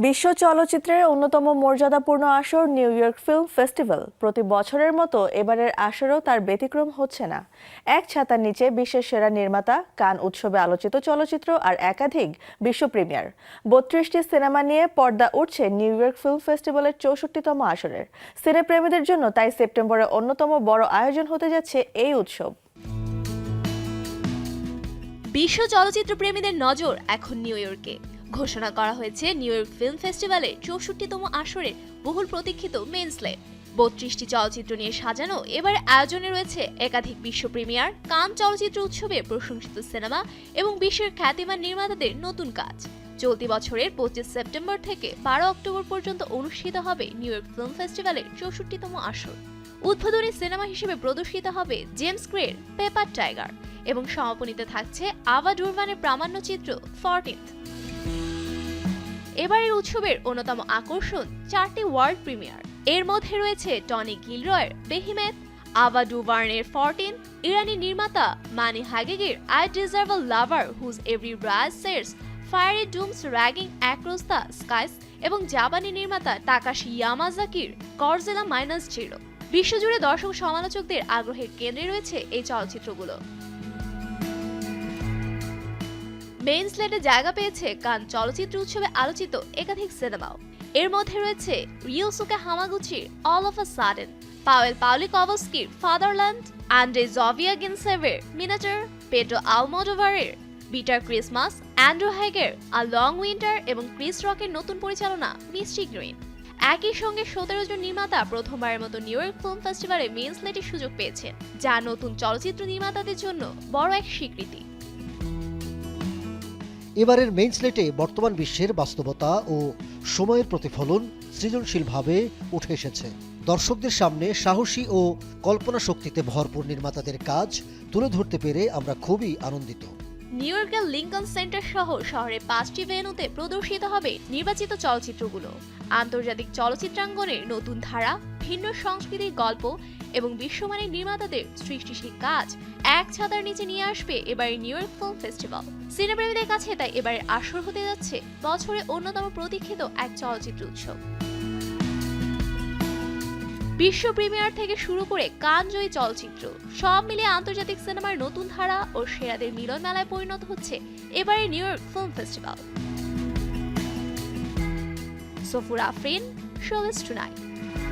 বিশ্ব চলচ্চিত্রের অন্যতম মর্যাদাপূর্ণ আসর নিউ ইয়র্ক ফিল্ম ফেস্টিভ্যাল প্রতি বছরের মতো এবারের আসরেও তার ব্যতিক্রম হচ্ছে না। এক ছাতার নিচে বিশ্বের সেরা নির্মাতা, কান উৎসবে আলোচিত চলচ্চিত্র আর একাধিক বিশ্ব প্রিমিয়ার। ৩২টি সিনেমা নিয়ে পর্দা উঠছে নিউ ইয়র্ক ফিল্ম ফেস্টিভ্যালের ৬৪তম আসরের। সিনেপ্রেমীদের জন্য তাই সেপ্টেম্বরে অন্যতম বড় আয়োজন হতে যাচ্ছে এই উৎসব। বিশ্ব চলচ্চিত্র প্রেমীদের নজর এখন নিউ ইয়র্কে। ঘোষণা করা হয়েছে নিউ ইয়র্ক ফিল্ম ফেস্টিভ্যালের ৬৪তম আসরের বহুল প্রতীক্ষিত মেইন স্লেট। ৩২টি চলচ্চিত্র নিয়ে সাজানো এবারে আয়োজনে রয়েছে একাধিক বিশ্ব প্রিমিয়ার, কান চলচ্চিত্র উৎসবে প্রশংসিত সিনেমা এবং বিশ্বের খ্যাতিমান নির্মাতাদের নতুন কাজ। চলতি বছরের ২৫ সেপ্টেম্বর থেকে ১২ অক্টোবর পর্যন্ত অনুষ্ঠিত হবে নিউ ইয়র্ক ফিল্ম ফেস্টিভ্যালের ৬৪তম আসর। উদ্বোধনী সিনেমা হিসেবে প্রদর্শিত হবে জেমস গ্রের পেপার টাইগার এবং সমাপনীতে থাকছে আভা ডুরমানের প্রামাণ্যচিত্র 14th। এবারের উৎসবের অন্যতম আকর্ষণ 4টি ওয়ার্ল্ড প্রিমিয়ার। এর মধ্যে রয়েছে টনি গিলরয়ের বেহিমেথ, আভা ডুভার্নের 14, ইরানি নির্মাতা মানি হাগেগের I deserve a lover whose every rage sets fiery dooms raging across the skies এবং জাপানি নির্মাতা তাকাশি ইয়ামাজাকির গডজিলা -0। বিশ্বজুড়ে দর্শক সমালোচকদের আগ্রহের কেন্দ্রে রয়েছে এই চলচ্চিত্রগুলো। মেইন স্লেটে জায়গা পেয়েছে কান চলচ্চিত্র উৎসবে আলোচিত একাধিক সিনেমাও। এর মধ্যে রয়েছে রিওসুকে হামাগুচির All of a Sudden, Pawel পাওলিকভস্কির ফাদারল্যান্ড, আন্দ্রে জভিয়া গিনসেভের মিনাচার, পেড্রো আলমোডোভারের বিটার ক্রিসমাস, অ্যান্ড্রু হ্যাগের আ লং উইন্টার এবং ক্রিস রকের নতুন পরিচালনা মিস্টি গ্রিন। একই সঙ্গে ১৭ জন নির্মাতা প্রথমবারের মতো নিউ ইয়র্ক ফিল্ম ফেস্টিভ্যালে মেইন স্লেটের সুযোগ পেয়েছেন, যা নতুন চলচ্চিত্র নির্মাতাদের জন্য বড় এক স্বীকৃতি। এবারের মেইন স্লেটে বর্তমান বিশ্বের বাস্তবতা ও সময়ের প্রতিফলন সৃজনশীলভাবে উঠে এসেছে। দর্শকদের সামনে সাহসী ও কল্পনা শক্তিতে ভরপুর নির্মাতাদের কাজ তুলে ধরতে পেরে আমরা খুবই আনন্দিত। নিউ ইয়র্কের লিঙ্কন সেন্টার সহ শহরের 5টি ভেন্যুতে প্রদর্শিত হবে নির্বাচিত চলচ্চিত্রগুলো। আন্তর্জাতিক চলচ্চিত্রাঙ্গনের নতুন ধারা, ভিন্ন সংস্কৃতির গল্প এবং বিশ্বমানের নির্মাতাদের সৃষ্টিশীল কাজ এক ছাতার নিচে নিয়ে আসবে এবারের নিউ ইয়র্ক ফিল্ম ফেস্টিভ্যাল। সিনেপ্রেমীদের কাছে তাই এবারের আসর হতে যাচ্ছে বছরের অন্যতম প্রতীক্ষিত এক চলচ্চিত্র উৎসব। বিশ্ব প্রিমিয়ার থেকে শুরু করে কানজয়ী চলচ্চিত্র, সব মিলিয়ে আন্তর্জাতিক সিনেমার নতুন ধারা ও সেরাদের মিলন মেলায় পরিণত হচ্ছে এবারের New York Film Festival. Safur Afrin, Showbiz tonight.